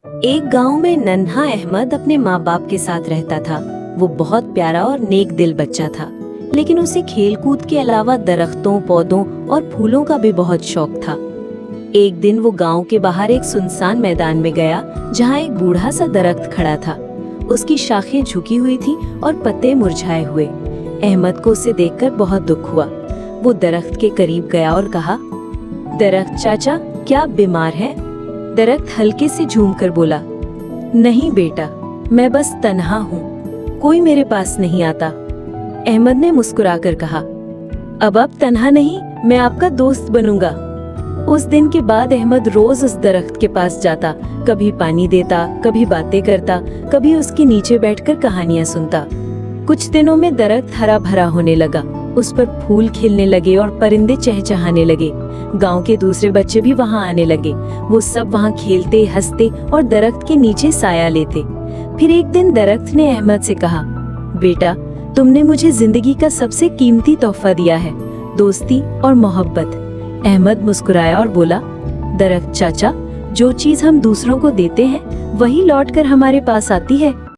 एक गांव में नन्हा अहमद अपने माँ बाप के साथ रहता था। वो बहुत प्यारा और नेक दिल बच्चा था, लेकिन उसे खेल कूद के अलावा दरख्तों, पौधों और फूलों का भी बहुत शौक था। एक दिन वो गांव के बाहर एक सुनसान मैदान में गया, जहाँ एक बूढ़ा सा दरख्त खड़ा था। उसकी शाखें झुकी हुई थी और पत्ते मुरझाए हुए। अहमद को उसे देखकर बहुत दुख हुआ। वो दरख्त के करीब गया और कहा, दरख्त चाचा, क्या आप बीमार हैं? दरख्त हल्के से झूमकर बोला, नहीं बेटा, मैं बस तन्हा हूँ, कोई मेरे पास नहीं आता। अहमद ने मुस्कुराकर कहा, अब आप तन्हा नहीं, मैं आपका दोस्त बनूंगा। उस दिन के बाद अहमद रोज उस दरख्त के पास जाता, कभी पानी देता, कभी बातें करता, कभी उसके नीचे बैठकर कहानियां सुनता। कुछ दिनों में दरख्त हरा भरा होने लगा, उस पर फूल खिलने लगे और परिंदे चहचहाने लगे। गांव के दूसरे बच्चे भी वहां आने लगे। वो सब वहां खेलते, हंसते और दरख्त के नीचे साया लेते। फिर एक दिन दरख्त ने अहमद से कहा, बेटा, तुमने मुझे जिंदगी का सबसे कीमती तोहफा दिया है, दोस्ती और मोहब्बत। अहमद मुस्कुराया और बोला, दरख्त चाचा, जो चीज हम दूसरों को देते हैं वही लौटकर हमारे पास आती है।